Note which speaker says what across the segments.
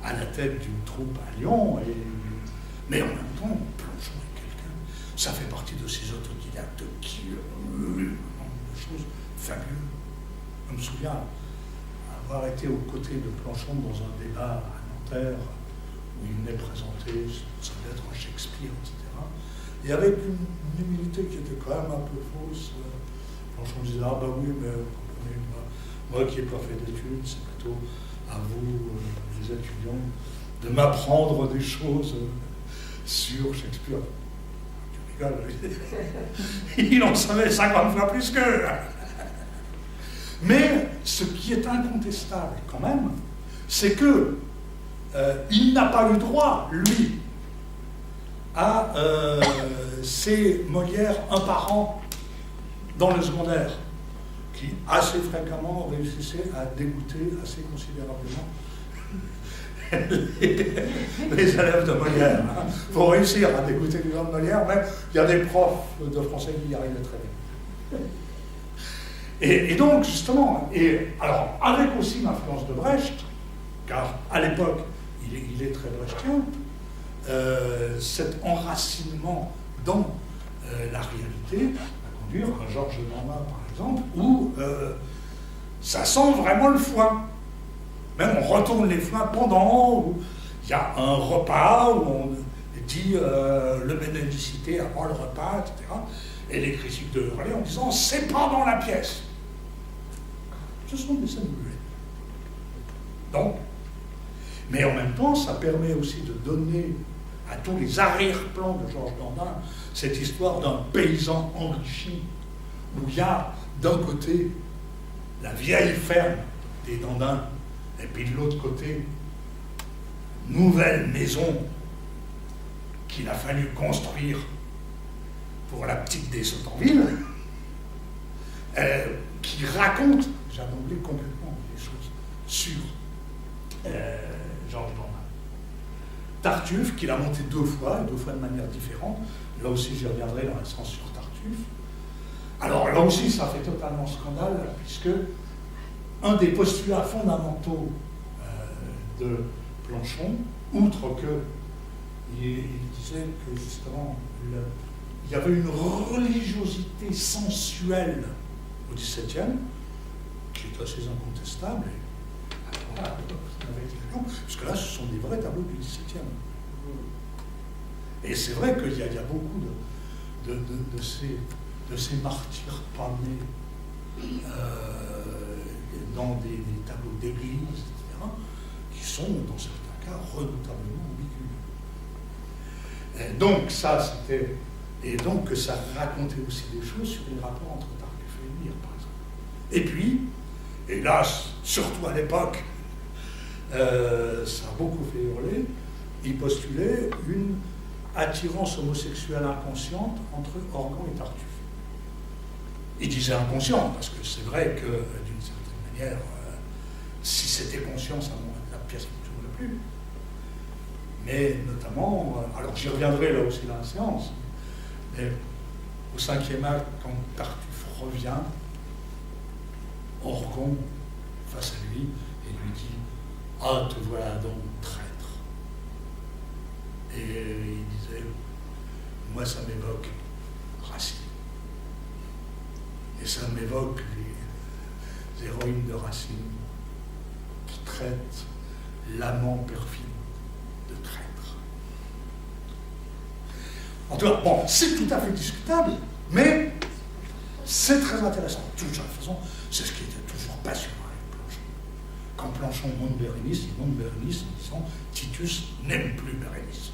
Speaker 1: à la tête d'une troupe à Lyon, mais en même temps, Planchon est quelqu'un, ça fait partie de ces autodidactes qui ont des choses fabuleuses. Je me souviens avoir été aux côtés de Planchon dans un débat à Nanterre, où il venait présenter sa lettre à Shakespeare, etc. Et avec une humilité qui était quand même un peu fausse. Planchon disait, ah bah oui, mais vous comprenez, moi qui n'ai pas fait d'études, c'est plutôt à vous, les étudiants, de m'apprendre des choses sur Shakespeare. Tu rigoles, il en savait 50 fois plus qu'eux. Mais ce qui est incontestable quand même, c'est que il n'a pas eu droit, lui, à ces Molières un par an dans le secondaire, qui assez fréquemment réussissaient à dégoûter assez considérablement les élèves de Molière. Il faut réussir à dégoûter les gens de Molière, même il y a des profs de français qui y arrivaient très bien. Et donc, justement, alors avec aussi l'influence de Brecht, car à l'époque, il est très brechtien, cet enracinement dans la réalité va conduire à Georges Dandin, par exemple, où ça sent vraiment le foin. Même on retourne les foins pendant, où il y a un repas, où on dit le bénédicité avant le repas, etc. Et les critiques de hurler en disant « c'est pas dans la pièce ». Ce sont des scènes muettes. Donc, mais en même temps, ça permet aussi de donner à tous les arrière-plans de Georges Dandin cette histoire d'un paysan enrichi, où il y a d'un côté la vieille ferme des Dandins, et puis de l'autre côté, nouvelle maison qu'il a fallu construire pour la petite des Sautanville, qui raconte, j'avais oublié complètement des choses sur Georges Dandin. Tartuffe, qu'il a monté deux fois de manière différente. Là aussi, j'y reviendrai dans le sens sur Tartuffe. Alors là aussi, ça fait totalement scandale, puisque un des postulats fondamentaux de Planchon, outre que il disait que justement il y avait une religiosité sensuelle au XVIIe, qui est assez incontestable, parce que là, ce sont des vrais tableaux du XVIIe. Et c'est vrai qu'il y a beaucoup de ces martyrs pâmés dans des tableaux d'église, etc., qui sont, dans certains cas, redoutablement ambigus. Et donc, ça, c'était... Et donc, ça racontait aussi des choses sur les rapports entre Tartuffe et Lumière, par exemple. Et puis, hélas, surtout à l'époque, ça a beaucoup fait hurler, il postulait une attirance homosexuelle inconsciente entre Organ et Tartuffe. Il disait inconscient, parce que c'est vrai que, d'une certaine manière, si c'était conscient, la pièce ne tournerait plus. Mais notamment, alors j'y reviendrai là aussi dans la séance, mais au 5e acte, quand Tartuffe revient, Orgon, face à lui, et lui dit « Ah, te voilà donc traître ». Et il disait « Moi, ça m'évoque Racine. Et ça m'évoque les héroïnes de Racine qui traitent l'amant perfide de traître. » En tout cas, bon, c'est tout à fait discutable, mais c'est très intéressant. De toute façon, c'est ce qui était toujours passionnant avec Planchon. Quand Planchon monte Bérénice, il monte Bérénice en disant « Titus n'aime plus Bérénice. »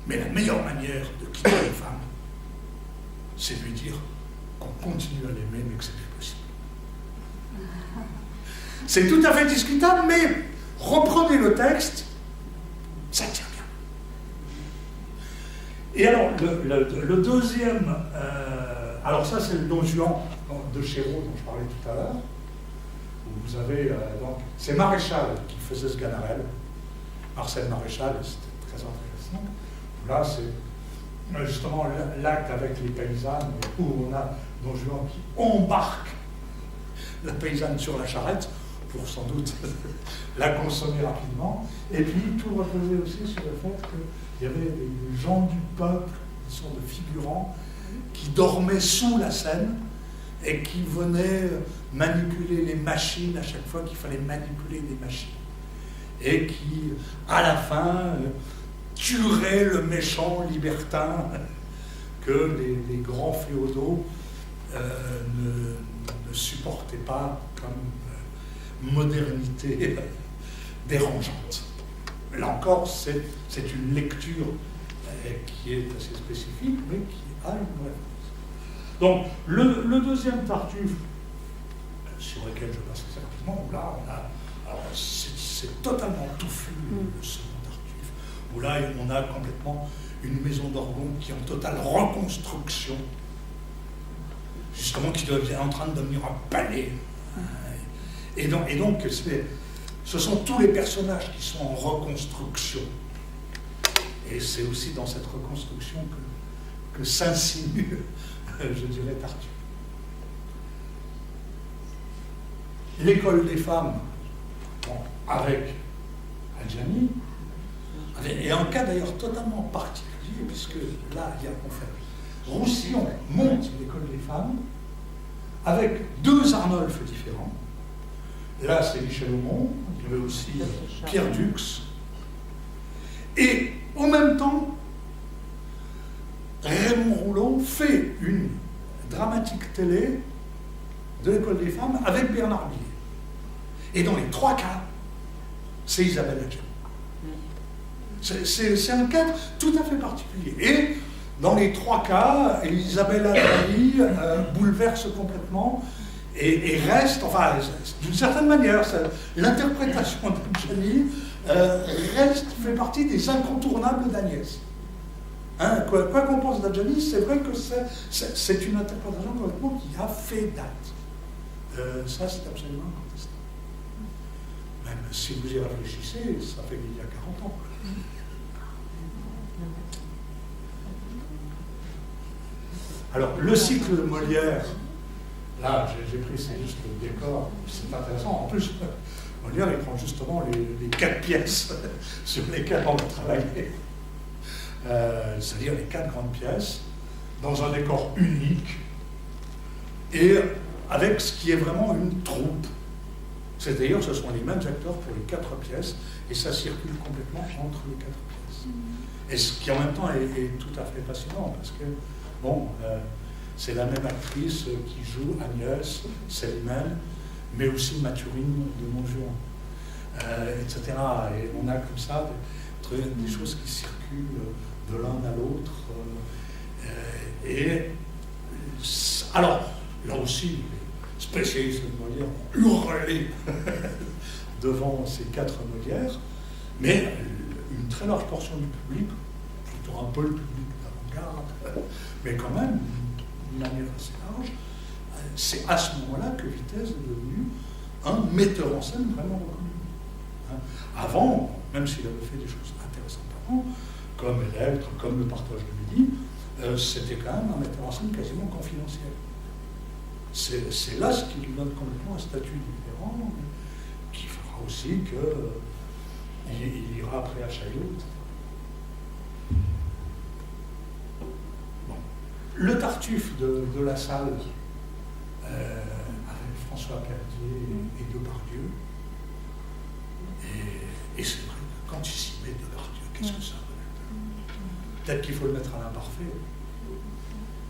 Speaker 1: Mais la meilleure manière de quitter les femmes, c'est de lui dire qu'on continue à l'aimer, mais que c'est plus possible. C'est tout à fait discutable, mais reprenez le texte, ça tient bien. Et alors, le deuxième, alors ça c'est le Don Juan de Chéreau dont je parlais tout à l'heure, où vous avez, donc, c'est Maréchal qui faisait ce Sganarelle, Marcel Maréchal, et c'était très intéressant. Là, c'est justement l'acte avec les paysannes, où on a Don Juan qui embarque la paysanne sur la charrette pour sans doute la consommer rapidement. Et puis tout reposait aussi sur le fait qu'il y avait des gens du peuple, des sortes de figurants, qui dormaient sous la scène et qui venaient manipuler les machines à chaque fois qu'il fallait manipuler des machines. Et qui, à la fin, tueraient le méchant libertin que les grands féodaux ne supportaient pas comme modernité dérangeante. Là encore, c'est une lecture qui est assez spécifique, mais qui a une référence. Donc, le deuxième Tartuffe, sur lequel je passe assez rapidement, là, c'est totalement touffu, le second Tartuffe, où là, on a complètement une maison d'Orgon qui est en totale reconstruction, justement, qui est en train de devenir un palais. Et donc ce sont tous les personnages qui sont en reconstruction. Et c'est aussi dans cette reconstruction que s'insinue, je dirais, Tartuffe. L'école des femmes, bon, avec Adjani, et un cas d'ailleurs totalement particulier, puisque là, on fait Roussillon monte l'école des femmes, avec deux Arnolphe différents. Là, c'est Michel Aumont, il y avait aussi Pierre Dux. Et en même temps, Raymond Rouleau fait une dramatique télé de l'école des femmes avec Bernard Blier. Et dans les trois cas, c'est Isabelle Adjani. C'est un cas tout à fait particulier. Et dans les trois cas, Isabelle Adjani bouleverse complètement et reste, enfin, d'une certaine manière, l'interprétation d'Adjani fait partie des incontournables d'Agnès. Hein, quoi qu'on pense d'Adjani, c'est vrai que c'est une interprétation complètement qui a fait date. Ça, c'est absolument incontestable. Même si vous y réfléchissez, ça fait il y a 40 ans. Alors, le cycle de Molière, là, j'ai pris, c'est juste le décor, c'est intéressant. En plus, Molière, il prend justement les 4 pièces sur lesquelles on va travailler. C'est-à-dire les 4 grandes pièces, dans un décor unique, et avec ce qui est vraiment une troupe. C'est-à-dire, ce sont les mêmes acteurs pour les 4 pièces, et ça circule complètement entre les 4 pièces. Et ce qui en même temps est tout à fait fascinant, parce que, bon, c'est la même actrice qui joue Agnès, Célimène, mais aussi Mathurine de Montjuin, etc. Et on a comme ça des choses qui circulent de l'un à l'autre. Alors, là aussi, les spécialistes de Molière ont hurlé devant ces 4 Molières, mais une très large portion du public, plutôt un peu le public d'avant-garde, mais quand même, d'une manière assez large, c'est à ce moment-là que Vitesse est devenu un metteur en scène vraiment reconnu. Avant, même s'il avait fait des choses intéressantes avant, comme Electre, comme le partage de midi, c'était quand même un metteur en scène quasiment confidentiel. C'est là ce qui lui donne complètement un statut différent, qui fera aussi qu'il ira après à Chaillot. Bon. Le Tartuffe de La Salle, avec François Perdier et Depardieu, et c'est vrai que quand il s'y met Depardieu, qu'est-ce que ça veut dire? Peut-être qu'il faut le mettre à l'imparfait,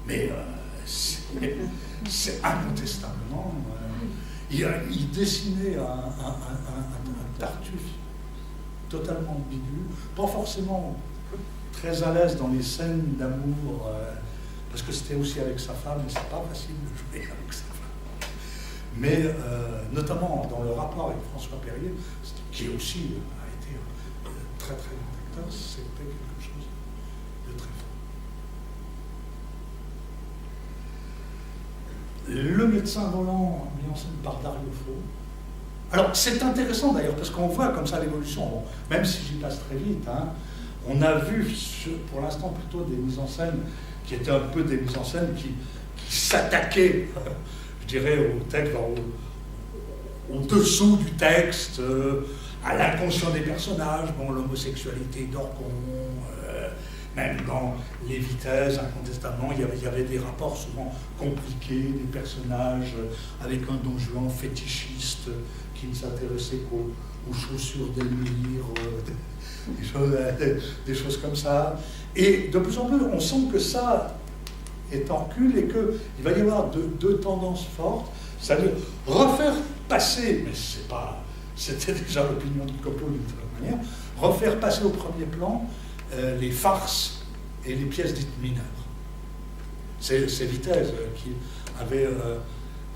Speaker 1: mais c'est incontestablement. Il dessinait un Tartuffe totalement ambigu, pas forcément très à l'aise dans les scènes d'amour, parce que c'était aussi avec sa femme, et c'est pas facile de jouer avec sa femme. Mais notamment dans le rapport avec François Perrier, qui aussi a été très très grand acteur, c'était quelque chose de très fort. Le médecin volant, mis en scène par Dario Fo. Alors c'est intéressant d'ailleurs, parce qu'on voit comme ça l'évolution, bon, même si j'y passe très vite, hein, on a vu pour l'instant plutôt des mises en scène qui étaient un peu des mises en scène qui s'attaquaient, je dirais, au texte, au-dessous du texte, à l'inconscient des personnages. Bon, l'homosexualité d'Orgon, même dans les vitesses, incontestablement, il y avait des rapports souvent compliqués, des personnages avec un Don Juan fétichiste qui ne s'intéressait qu'aux chaussures d'Elmire, des choses comme ça. Et de plus en plus, on sent que ça est en recul et qu'il va y avoir deux tendances fortes, c'est-à-dire refaire passer, mais c'était déjà l'opinion de Coppolo d'une certaine manière, refaire passer au premier plan les farces et les pièces dites mineures. C'est Vitesse qui avait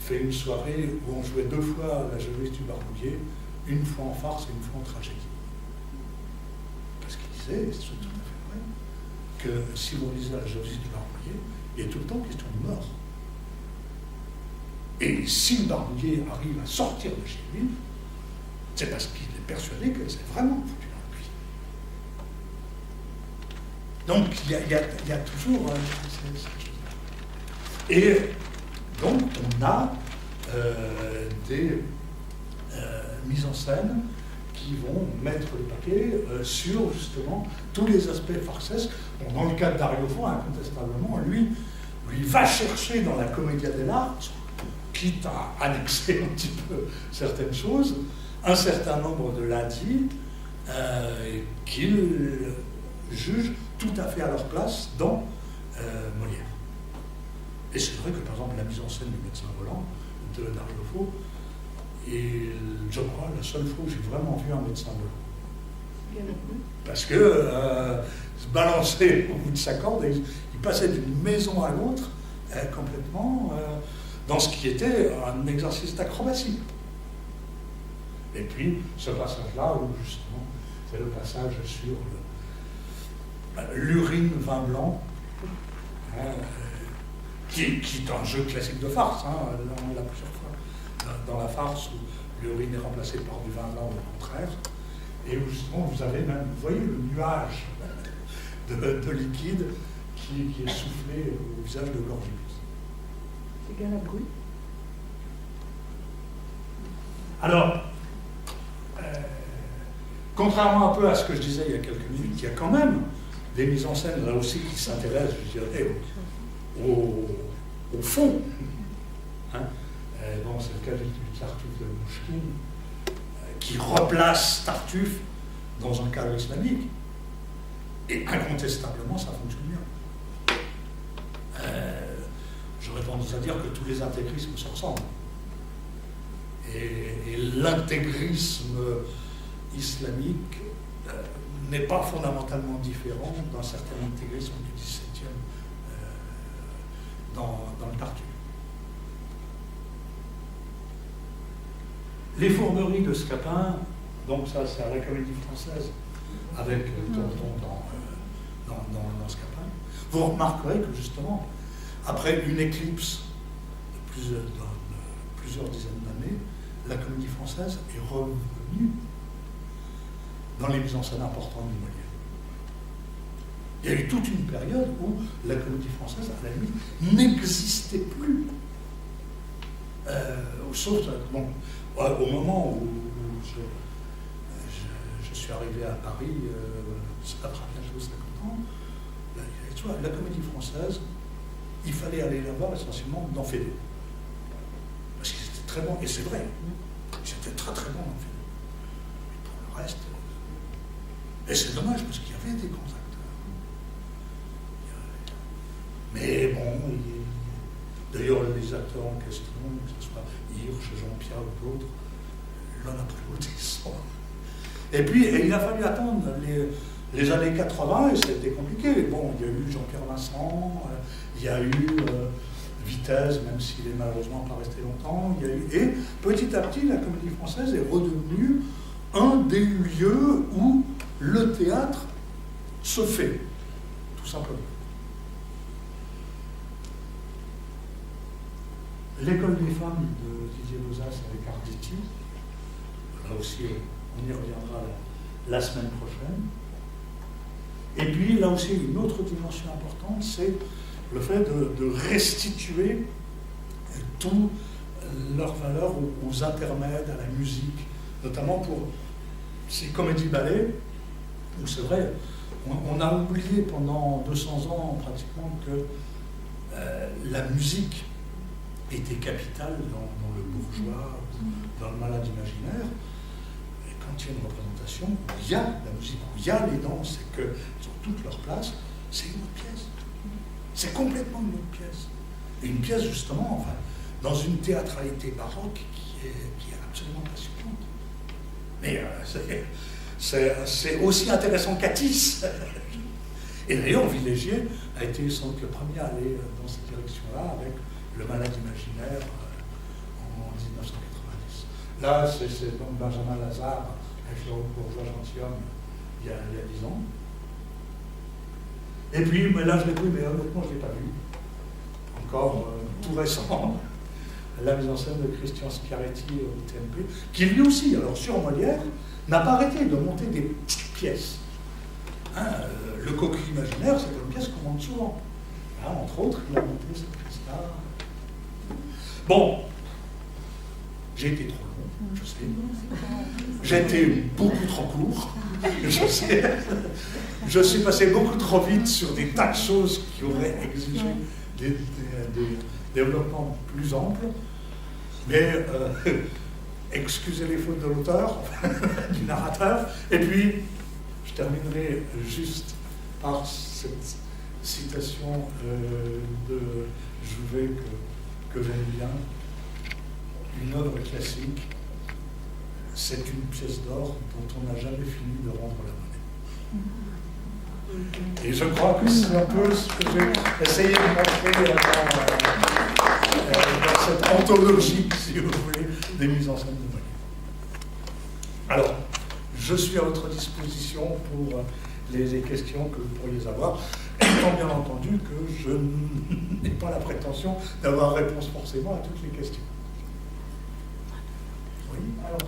Speaker 1: fait une soirée où on jouait 2 fois la Jeunesse du Barbouillet, une fois en farce et une fois en tragédie. Parce qu'il disait, et c'est tout à fait vrai, que si vous lisez la Jeunesse du Barbouillet, il est tout le temps question de mort. Et si le Barbouillet arrive à sortir de chez lui, c'est parce qu'il est persuadé que c'est vraiment foutu dans le puits. Donc il y a toujours cette chose-là. Et donc on a des mises en scène qui vont mettre le paquet sur justement tous les aspects farcesques. Bon, dans le cas de Dario Fo, incontestablement, lui va chercher dans la commedia dell'arte, quitte à annexer un petit peu certaines choses, un certain nombre de lundis qu'il juge tout à fait à leur place dans Molière. Et c'est vrai que par exemple la mise en scène du médecin volant de Dario Fo est, je crois, la seule fois où j'ai vraiment vu un médecin volant. Parce que se balançait au bout de sa corde, et il passait d'une maison à l'autre complètement dans ce qui était un exercice d'acrobatie. Et puis ce passage-là, où justement, c'est le passage sur l'urine vin blanc, qui est un jeu classique de farce, on l'a plusieurs fois dans la farce où l'urine est remplacée par du vin blanc au contraire, et où justement vous avez même, vous voyez le nuage de liquide qui est soufflé au visage de Gorgias.
Speaker 2: C'est Galabru.
Speaker 1: Alors, contrairement un peu à ce que je disais il y a quelques minutes, il y a quand même des mises en scène là aussi qui s'intéressent, je dirais, au fond. Bon, c'est le cas du Tartuffe de Mouchkine, qui replace Tartuffe dans un cadre islamique. Et incontestablement, ça fonctionne bien. J'aurais tendance à dire que tous les intégrismes se ressemblent. Et l'intégrisme islamique n'est pas fondamentalement différent d'un certain intégrisme du XVIIe dans le Tartuffe. Les fourberies de Scapin, donc ça c'est à la Comédie Française, avec Tonton dans Scapin. Vous remarquerez que justement, après une éclipse de plusieurs dizaines d'années, la Comédie Française est revenue dans les mises en scène importantes du Molière. Il y a eu toute une période où la Comédie Française, à la limite, n'existait plus. Sauf, bon, au moment où je suis arrivé à Paris, ça fera bientôt 50 ans, tu vois, la Comédie Française, il fallait aller la voir essentiellement dans Fédé. Parce que c'était très bon, et c'est vrai, c'était très très bon dans Fédé. Mais pour le reste, et c'est dommage parce qu'il y avait des grands acteurs. Mais bon, d'ailleurs les acteurs en question, que ce soit Hirsch, Jean-Pierre ou d'autres, l'un après l'autre, ils sont. Et puis, il a fallu attendre les années 80, et c'était compliqué. Bon, il y a eu Jean-Pierre Vincent, il y a eu Vitesse, même s'il est malheureusement pas resté longtemps, il y a eu... Et petit à petit, la Comédie Française est redevenue un des lieux où le théâtre se fait, tout simplement. L'école des femmes de Didier Bozas avec Arditi, là aussi on y reviendra la semaine prochaine. Et puis là aussi une autre dimension importante, c'est le fait de restituer toute leur valeur aux intermèdes, à la musique, notamment pour ces comédies-ballets, où c'est vrai, on a oublié pendant 200 ans pratiquement que la musique était capitale dans le bourgeois, dans le malade imaginaire. Et quand il y a une représentation, il y a la musique, il y a les danses, et qu'elles ont toute leur place, c'est une autre pièce. C'est complètement une autre pièce. Et une pièce, justement, enfin, dans une théâtralité baroque qui est absolument passionnante. Mais c'est aussi intéressant qu'Atis. Et d'ailleurs, Villégier a été sans doute le premier à aller dans cette direction-là avec le malade imaginaire en 1990. Là, c'est donc Benjamin Lazare avec le bourgeois gentilhomme il y a 10 ans. Et puis, mais là, je l'ai vu, mais honnêtement, je ne l'ai pas vu. Encore tout récent, la mise en scène de Christian Schiaretti au TMP, qui lui aussi, alors sur Molière, n'a pas arrêté de monter des petites pièces. Hein, le coquille imaginaire, c'est une pièce qu'on monte souvent. Hein, entre autres, il a monté cette pièce-là. Bon, j'ai été trop long, je sais. J'ai été beaucoup trop court, je sais. Je suis passé beaucoup trop vite sur des tas de choses qui auraient exigé des développements plus amples. Mais excusez les fautes de l'auteur, du narrateur. Et puis, je terminerai juste par cette citation de Jouvet que j'aime bien. Une œuvre classique, c'est une pièce d'or dont on n'a jamais fini de rendre la monnaie. Et je crois que c'est un peu ce que j'ai essayé de montrer dans cette anthologie, si vous voulez, des mises en scène de Molière. Alors, je suis à votre disposition pour les questions que vous pourriez avoir, étant bien entendu que je n'ai pas la prétention d'avoir réponse forcément à toutes les questions. Oui, alors.